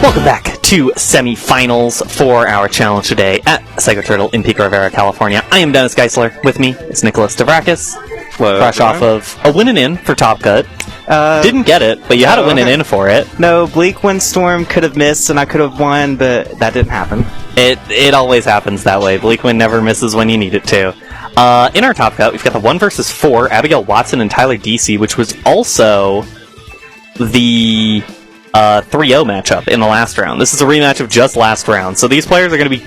Welcome back to semi-finals for our challenge today at Psycho Turtle in Pico Rivera, California. I am Dennis Geisler. With me is Nicholas Stavrakis. Fresh off of a win and in for Top Cut. Didn't get it, but you had a win and in for it. No, Bleak Windstorm could have missed and I could have won, but that didn't happen. It always happens that way. Bleak Wind never misses when you need it to. In our Top Cut, we've got the 1 versus 4, Abigail Watson and Tyler Deacy, which was also the 3-0 matchup in the last round. This is a rematch of just last round. So these players are going to be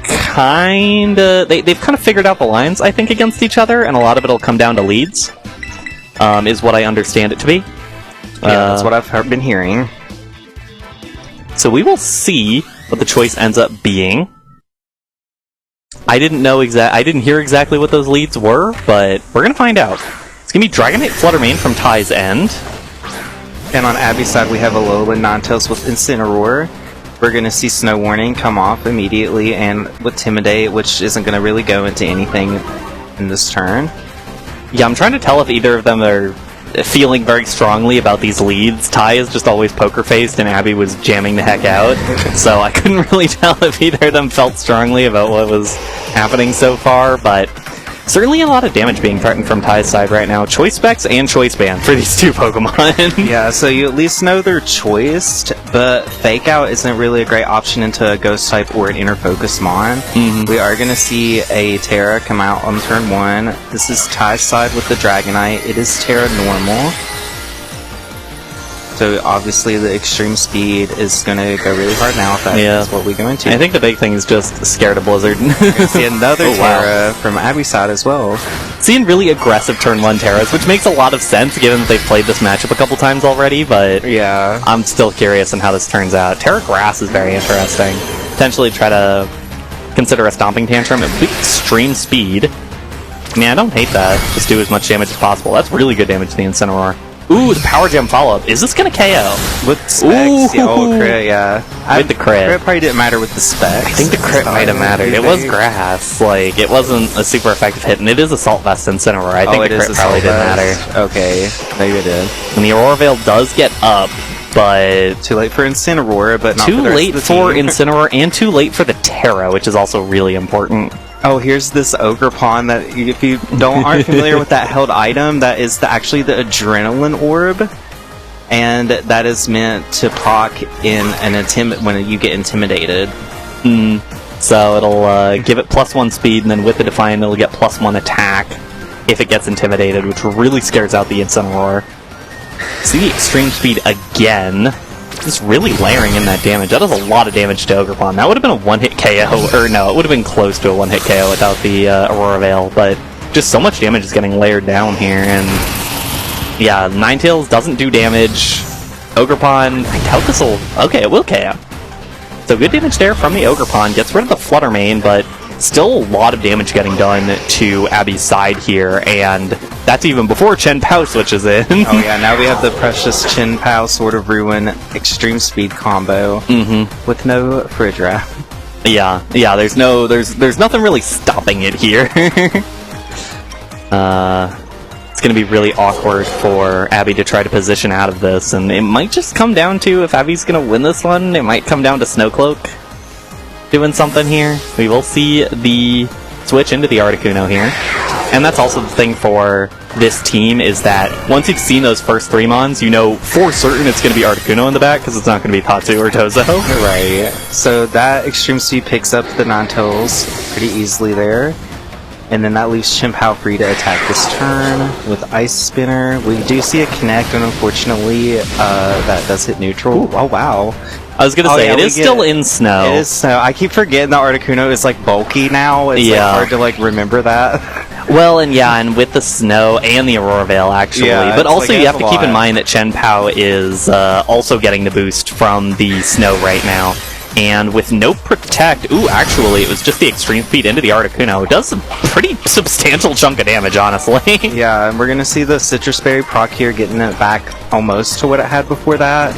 they've kind of figured out the lines, I think, against each other, and a lot of it will come down to leads, is what I understand it to be. Yeah, that's what I've been hearing. So we will see what the choice ends up being. I didn't hear exactly what those leads were, but we're going to find out. It's going to be Dragonite Fluttermane from Ty's end. And on Abby's side, we have Alola Ninetales with Incineroar. We're going to see Snow Warning come off immediately, and with Timidate, which isn't going to really go into anything in this turn. Yeah, I'm trying to tell if either of them are feeling very strongly about these leads. Ty is just always poker-faced, and Abby was jamming the heck out. So I couldn't really tell if either of them felt strongly about what was happening so far, but certainly a lot of damage being threatened from Ty's side right now. Choice Specs and Choice Band for these two Pokemon. Yeah, so you at least know they're choiced, but Fake Out isn't really a great option into a Ghost type or an Inner Focus Mon. We are going to see a Terra come out on turn 1. This is Ty's side with the Dragonite. It is Terra Normal. So obviously the Extreme Speed is going to go really hard now if that's what we go into. I think the big thing is just scared of Blizzard. See another Terra from Abby's side as well. Seeing really aggressive turn 1 Terras, which makes a lot of sense given that they've played this matchup a couple times already, but yeah, I'm still curious on how this turns out. Terra Grass is very interesting. Potentially try to consider a Stomping Tantrum at Extreme Speed. I mean, I don't hate that. Just do as much damage as possible. That's really good damage to the Incineroar. Ooh, the Power Gem follow-up. Is this going to KO? With specs? Yeah, crit, yeah. With the crit. Crit probably didn't matter with the specs. I think the crit might have mattered. It was grass. Like, it wasn't a super effective hit, and it is Assault Vest Incineroar. I think the crit probably didn't matter. Okay, maybe it did. And the Aurora Veil does get up, but too late for Incineroar, but not too for the rest late of the for team. Incineroar, and too late for the Terra, which is also really important. Oh, here's this Ogre Pawn that, if you aren't familiar with that held item, that is actually the Adrenaline Orb. And that is meant to proc in when you get intimidated. So it'll give it +1 speed, and then with the Defiant, it'll get +1 attack if it gets intimidated, which really scares out the Incineroar. See the Extreme Speed again. Just really layering in that damage. That does a lot of damage to Ogerpon. That would have been a one-hit KO, or no, it would have been close to a one-hit KO without the Aurora Veil, but just so much damage is getting layered down here, and yeah, Ninetales doesn't do damage. Ogerpon, I doubt this will... Okay, it will KO. So good damage there from the Ogerpon. Gets rid of the Fluttermane, but still a lot of damage getting done to Abby's side here, and that's even before Chen Pao switches in. Oh yeah, now we have the precious Chen Pao Sword of Ruin Extreme Speed combo with no Fridge Wrap. Yeah, there's nothing really stopping it here. It's going to be really awkward for Abby to try to position out of this, and it might just come down to, if Abby's going to win this one, it might come down to Snowcloak doing something here. We will see the switch into the Articuno here. And that's also the thing for this team, is that once you've seen those first 3 Mons, you know for certain it's going to be Articuno in the back, because it's not going to be Tatsu or Tozo. Right. So that Extreme Speed picks up the Ninetales pretty easily there. And then that leaves Chimpao free to attack this turn with Ice Spinner. We do see a connect, and unfortunately, that does hit neutral. Ooh, oh, wow. I was going to say, it is still in snow. It is snow. I keep forgetting that Articuno is, like, bulky now. It's hard to, like, remember that. Well, and with the snow and the Aurora Veil, actually. Yeah, but also, you have to keep in mind that Chen Pao is also getting the boost from the snow right now. And with no Protect, actually, it was just the Extreme Speed into the Articuno. It does a pretty substantial chunk of damage, honestly. Yeah, and we're going to see the Citrus Berry proc here, getting it back almost to what it had before that.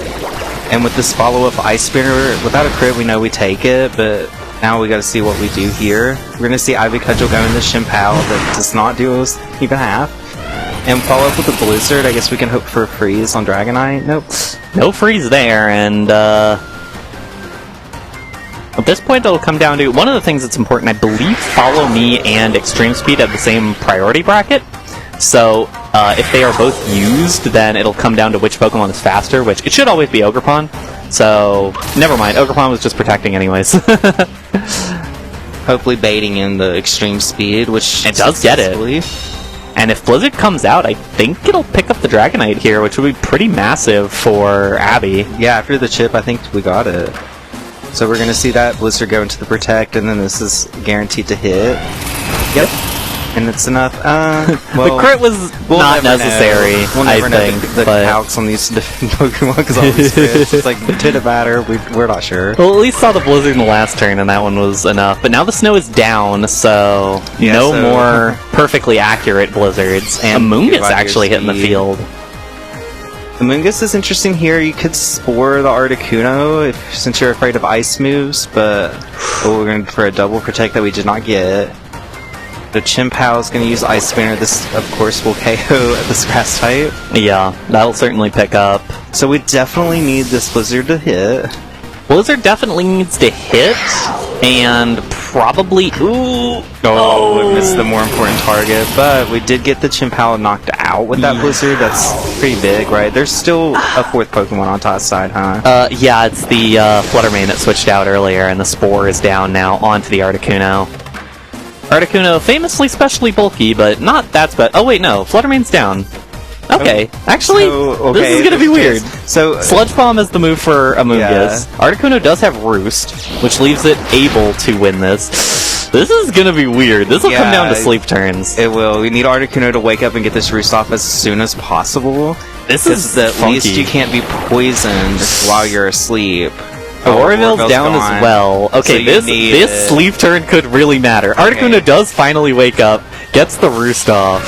And with this follow-up Ice Spinner, without a crit, we know we take it, but now we got to see what we do here. We're going to see Ivy Cudgel go into Chimpao that does not do even half. And follow up with the Blizzard. I guess we can hope for a freeze on Dragonite. Nope. No freeze there, and At this point, it'll come down to one of the things that's important. I believe Follow Me and Extreme Speed have the same priority bracket. So if they are both used, then it'll come down to which Pokemon is faster, which it should always be Ogerpon. So never mind. Ogerpon was just protecting anyways. Hopefully baiting in the Extreme Speed, which it does get it. And if Blizzard comes out, I think it'll pick up the Dragonite here, which would be pretty massive for Abby. Yeah, after the chip, I think we got it. So we're going to see that Blizzard go into the Protect, and then this is guaranteed to hit. Yep. And it's enough. Well, the crit was not necessary, We'll never know think. the calcs on these different Pokemon, because all these crits, it's like, did it matter? We're not sure. Well, at least saw the Blizzard in the last turn, and that one was enough. But now the snow is down, so no more perfectly accurate Blizzards. And Amoonguss actually hitting the field. Amoonguss is interesting here. You could Spore the Articuno since you're afraid of ice moves, but we're going for a double Protect that we did not get. The Chimpao is going to use Ice Spinner. This, of course, will KO this Grass type. Yeah, that'll certainly pick up. So we definitely need this Blizzard to hit. Blizzard definitely needs to hit, and probably... Ooh! Oh, we missed the more important target, but we did get the Chimpao knocked out with that Blizzard. That's pretty big, right? There's still a fourth Pokemon on top side, huh? Yeah, it's the Fluttermane that switched out earlier, and the Spore is down now onto the Articuno. Articuno, famously specially bulky, but not that oh wait, no, Fluttermane's down. Okay, actually, this is gonna be weird. So Sludge Bomb is the move for Amoonguss. Articuno does have Roost, which leaves it able to win this. This is gonna be weird. This will come down to sleep turns. It will. We need Articuno to wake up and get this Roost off as soon as possible. This is at least you can't be poisoned while you're asleep. Auroville's down as well. Okay, so this sleep turn could really matter. Articuno does finally wake up, gets the Roost off.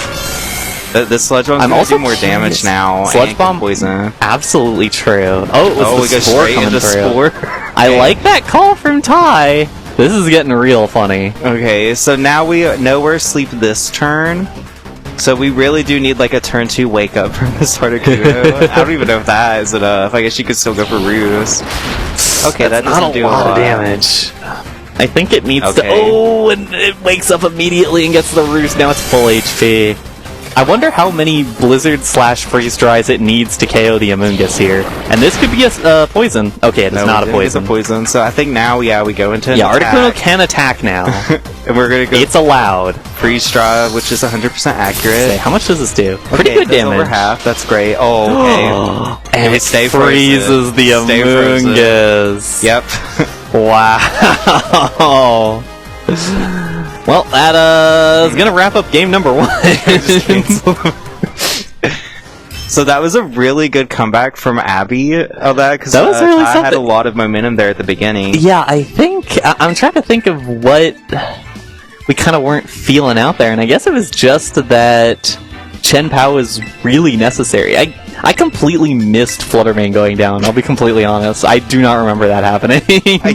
This Sludge Bomb's gonna do more damage now. Sludge Bomb poison. Absolutely true. Oh, it was the Spore coming through. Spore. I like that call from Ty. This is getting real funny. Okay, so now we know we're asleep this turn. So we really do need like a turn 2 wake up from this Articuno. I don't even know if that is enough. I guess you could still go for Roost. Okay, that doesn't do a lot of damage. I think it needs to... Oh, and it wakes up immediately and gets the Roost. Now it's full HP. I wonder how many Blizzard / Freeze Dries it needs to KO the Amoonguss here. And this could be a poison. Okay, it is not a poison. It's a poison. So I think now, we go into an attack. Articuno can attack now. And we're going to go... It's allowed. Freeze Dry, which is 100% accurate. Say, how much does this do? Pretty good damage. Over half. That's great. Oh, okay. And it freezes the Amoonguss. Yep. Wow. Well, that is gonna wrap up game number 1. So that was a really good comeback from Abby of that, because really I had a lot of momentum there at the beginning. Yeah, I think... I'm trying to think of what we kind of weren't feeling out there, and I guess it was just that Chimpao was really necessary. I completely missed Fluttermane going down, I'll be completely honest. I do not remember that happening.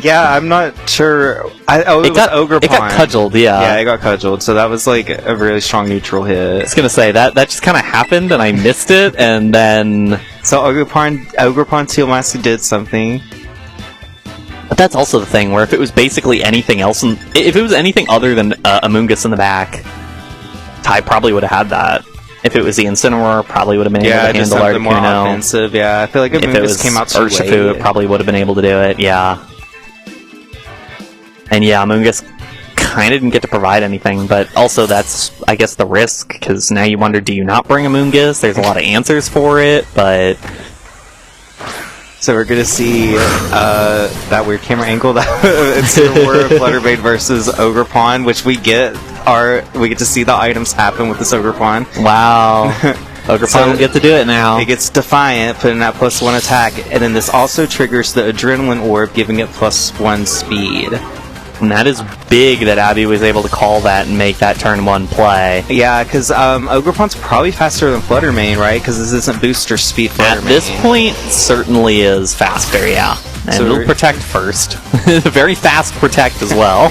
Yeah, I'm not sure. It was Ogerpon. It got cudgeled, yeah. Yeah, it got cudgeled, so that was like a really strong neutral hit. I was gonna say, that just kind of happened, and I missed it, and then... So Ogerpon Teal Master did something. But that's also the thing, where if it was basically anything else, if it was anything other than Amoonguss in the back, Ty probably would have had that. If it was the Incineroar, probably would have been able to handle Articuno. More offensive, yeah. I feel like if it was came out too Urshifu, late, it probably would have been able to do it, yeah. And yeah, Amoonguss kind of didn't get to provide anything, but also that's, I guess, the risk, because now you wonder, do you not bring Amoonguss? There's a lot of answers for it, but... So we're gonna see that weird camera angle that Incineroar Fluttermane versus Ogerpon, which we get to see the items happen with this Ogerpon. Wow. Ogerpon will get to do it now. It gets Defiant, putting that +1 attack, and then this also triggers the Adrenaline Orb, giving it +1 speed. And that is big that Abby was able to call that and make that turn 1 play. Yeah, because Ogerpon's probably faster than Fluttermane, right? Because this isn't booster speed Fluttermane. At this point, certainly is faster, yeah. And so it'll protect first. Very fast protect as well.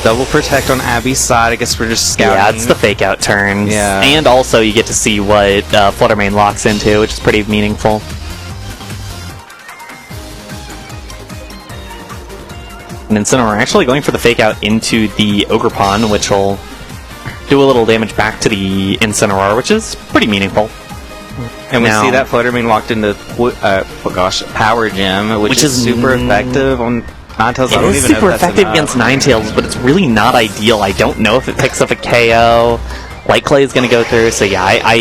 Double protect on Abby's side. I guess we're just scouting. Yeah, it's the fake out turns. Yeah. And also you get to see what Fluttermane locks into, which is pretty meaningful. And Incineroar actually going for the fake out into the Ogerpon, which will do a little damage back to the Incineroar, which is pretty meaningful. And we Now- see that Fluttermane locked into Power Gem, which is super effective on Ninetales. I It don't is even know super if that's effective enough. against Ninetales, but it's really not ideal. I don't know if it picks up a KO. Light Clay is going to go through, so yeah,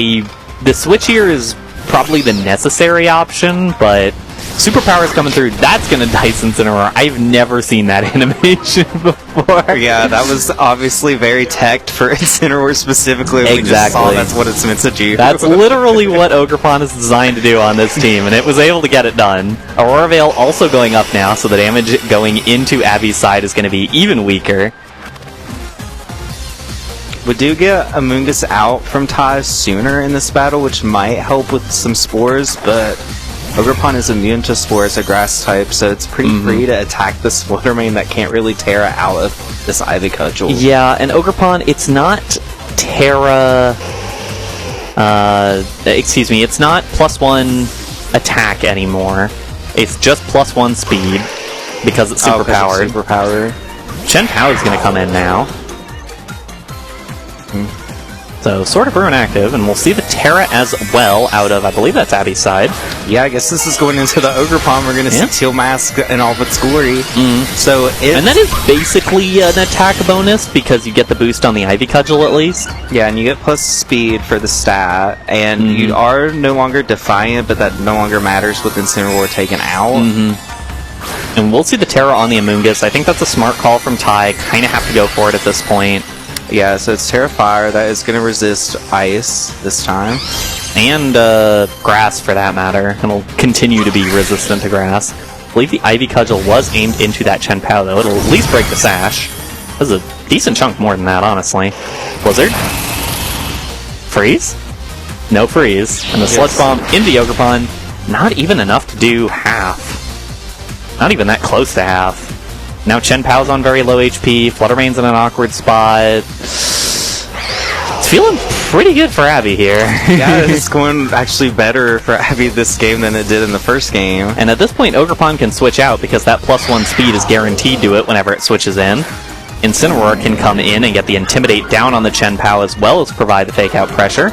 the switch here is probably the necessary option, but Superpower is coming through. That's going to dice Incineroar. I've never seen that animation before. Yeah, that was obviously very teched for Incineroar specifically. We just saw Exactly. that's what it's meant to do. That's literally what Ogerpon is designed to do on this team, and it was able to get it done. Aurora Veil also going up now, so the damage going into Abby's side is going to be even weaker. We do get Amoonguss out from Ty sooner in this battle, which might help with some spores, but Ogerpon is immune to spores, a grass type, so it's pretty free to attack this Fluttermane that can't really Terra out of this Ivy Cudgel. Yeah, and Ogerpon, it's not Terra... excuse me, it's not +1 attack anymore. It's just +1 speed, because it's Oh, 'cause superpowered. it's superpowered. Chen Pao is going to come in now. So, Sword of Ruin active, and we'll see the Terra as well out of, I believe that's Abby's side. Yeah, I guess this is going into the Ogerpon. We're going to Yeah. see Teal Mask in all of its glory. So it's... And that is basically an attack bonus, because you get the boost on the Ivy Cudgel at least. Yeah, and you get plus speed for the stat, and you are no longer Defiant, but that no longer matters with Incineroar taken out. And we'll see the Terra on the Amoonguss. I think that's a smart call from Ty. Kind of have to go for it at this point. Yeah, so it's Terra Fire that is going to resist Ice this time. And grass, for that matter. It'll continue to be resistant to grass. I believe the Ivy Cudgel was aimed into that Chen Pao, though. It'll at least break the sash. That's a decent chunk more than that, honestly. Blizzard. Freeze? No freeze. And the Sludge Bomb into the Ogerpon. Not even enough to do half. Not even that close to half. Now Chen Pao's on very low HP. Fluttermane's in an awkward spot. It's feeling pretty good for Abby here. Yeah, it's going actually better for Abby this game than it did in the first game. And at this point, Ogerpon can switch out because that +1 speed is guaranteed to it whenever it switches in. Incineroar can come in and get the Intimidate down on the Chen Pao as well as provide the fake out pressure.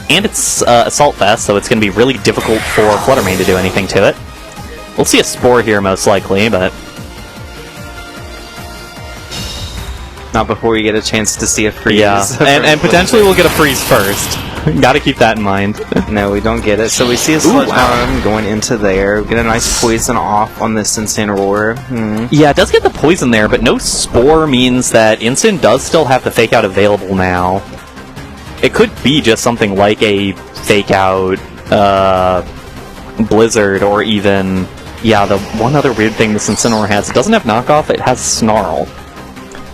And it's Assault Vest, so it's going to be really difficult for Fluttermane to do anything to it. We'll see a Spore here most likely, but... Not before we get a chance to see a freeze. Yeah, and potentially we'll get a freeze first. Gotta keep that in mind. No, we don't get it. So we see a Sludge Bomb going into there. We get a nice poison off on this Incineroar. Yeah, it does get the poison there, but no Spore means that Incin does still have the fake out available now. It could be just something like a fake out Blizzard, or even... Yeah, the one other weird thing this Incineroar has, it doesn't have knockoff, it has Snarl.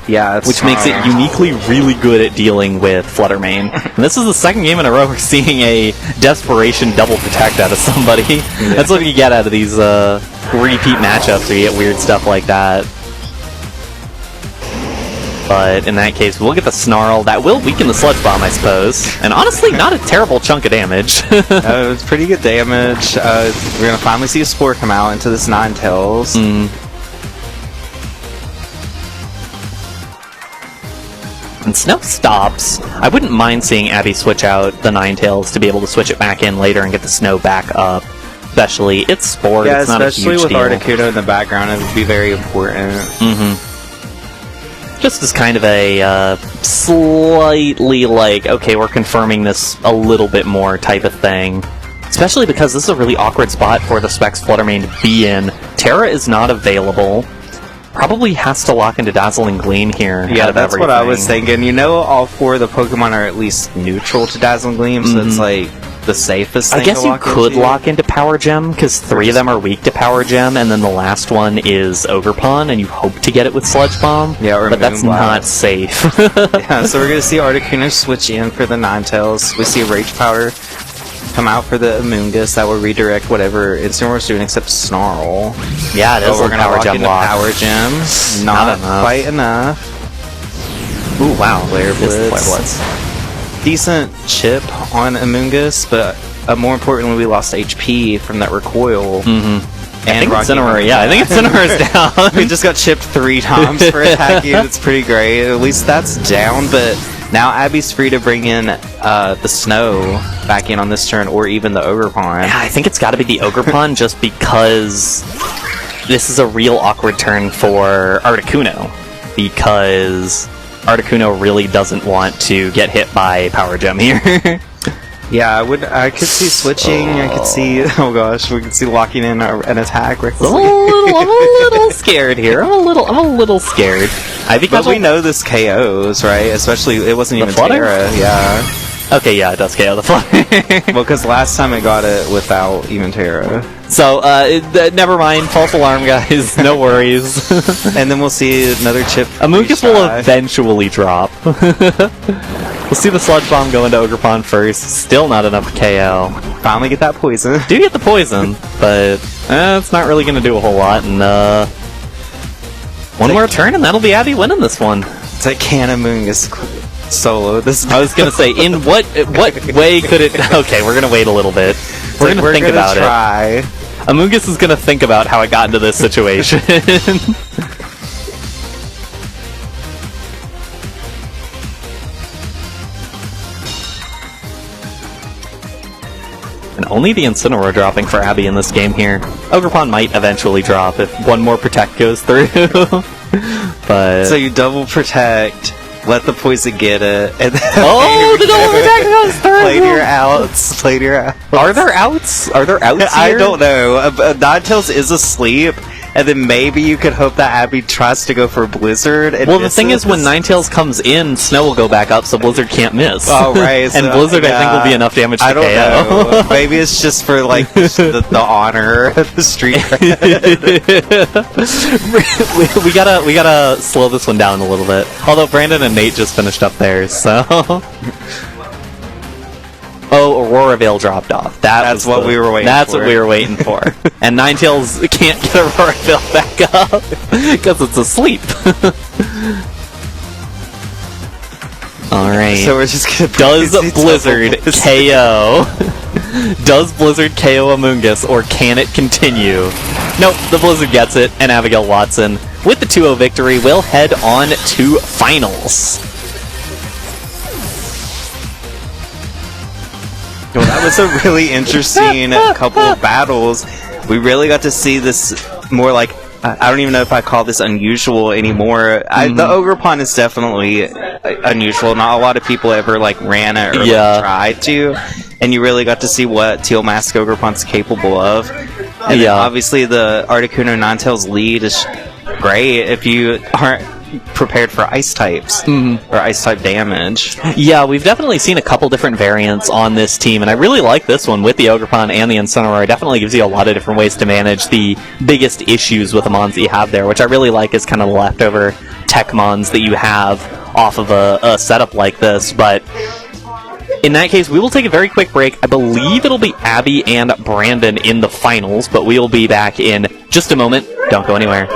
Yeah, it's Which makes it uniquely really good at dealing with Fluttermane. And this is the second game in a row we're seeing a Desperation double protect out of somebody. Yeah. That's what you get out of these repeat matchups where you get weird stuff like that. But in that case, we'll get the Snarl. That will weaken the Sludge Bomb, I suppose. And honestly, not a terrible chunk of damage. it's pretty good damage. We're going to finally see a Spore come out into this Ninetales. And Snow stops. I wouldn't mind seeing Abby switch out the Ninetales to be able to switch it back in later and get the Snow back up. Especially, it's Spore, Yeah, it's not a huge especially with deal. Articuno in the background, it would be very important. Just as kind of a slightly like, okay, we're confirming this a little bit more type of thing. Especially because this is a really awkward spot for the Specs Fluttermane to be in. Terra is not available. Probably has to lock into Dazzling Gleam here. Yeah, that's what I was thinking. You know, all four of the Pokemon are at least neutral to Dazzling Gleam, so it's like the safest thing I guess to you lock could into. lock into Power Gem, because 3 of them are weak to Power Gem, and then the last one is Ogerpon, and you hope to get it with Sludge Bomb. Yeah, or but that's not Moonblast. safe. Yeah, so we're going to see Articuno switch in for the Ninetales. We see Rage Powder come out for the Amoonguss. That will redirect whatever Incineroar's doing except Snarl. Yeah, it is We're a going to Power lock Gem into lock. Power Gem. Not enough. Quite enough. Ooh, wow. Flare Missed the Blitz. Flare Blitz. Decent chip on Amoonguss, but more importantly, we lost HP from that recoil. I think Rocky Incineroar, yeah, I think Incineroar's down. We just got chipped 3 times for attacking. It's pretty great. At least that's down, but now Abby's free to bring in the Snow back in on this turn, or even the Ogerpon. Yeah, I think it's got to be the Ogerpon just because this is a real awkward turn for Articuno. Because Articuno really doesn't want to get hit by Power Gem here. Yeah, I could see switching. I could see. Oh gosh, we could see locking in an attack. I'm a little scared here. I'm a little scared. But we know this KOs, right? Especially it wasn't even Terra. Yeah. Okay, yeah, it does KO the Flutter. Well, because last time it got it without even Terra. So, never mind. False alarm, guys. No worries. And then we'll see another chip. Amoonguss will eventually drop. We'll see the Sludge Bomb go into Ogerpon first. Still not enough to KO. Finally get that poison. Do get the poison, but it's not really going to do a whole lot. And one more turn, and that'll be Abby winning this one. It's like, can Amoonguss solo this? I was gonna say, in what way could it? Okay, we're gonna wait a little bit. We're gonna think about it. Amoonguss is gonna think about how it got into this situation. And only the Incineroar dropping for Abby in this game here. Ogerpon might eventually drop if one more Protect goes through. But so you double Protect. Let the poison get it. And then the double Protect goes through! Played your outs. Are there outs? Are there outs here? I don't know. Ninetales is asleep, and then maybe you could hope that Abby tries to go for Blizzard. And the thing is, when Ninetales comes in, Snow will go back up, so Blizzard can't miss. Oh, right. And Blizzard, I think, will be enough damage to KO. I don't know. Maybe it's just for, like, the honor of the street cred. we gotta slow this one down a little bit. Although Brandon and Nate just finished up theirs, so... Oh, Aurora Veil dropped off. That's what we were waiting for. That's what we were waiting for. And Ninetales can't get Aurora Veil back up because it's asleep. Alright. So we're just gonna... Does Blizzard KO? Does Blizzard KO Amoonguss, or can it continue? Nope, the Blizzard gets it, and Abigail Watson, with the 2-0 victory, will head on to finals. Well, that was a really interesting couple of battles. We really got to see this more like, I don't even know if I call this unusual anymore. The Ogerpon is definitely unusual. Not a lot of people ever ran it or tried to. And you really got to see what Teal Mask Ogerpon's capable of. And then obviously the Articuno Ninetales lead is great if you aren't prepared for ice types or ice type damage. Yeah, we've definitely seen a couple different variants on this team, and I really like this one with the Ogerpon and the Incineroar. It definitely gives you a lot of different ways to manage the biggest issues with the mons that you have there, which I really like is kind of the leftover tech mons that you have off of a setup like this. But in that case, we will take a very quick break. I believe it'll be Abby and Brandon in the finals, but we'll be back in just a moment. Don't go anywhere.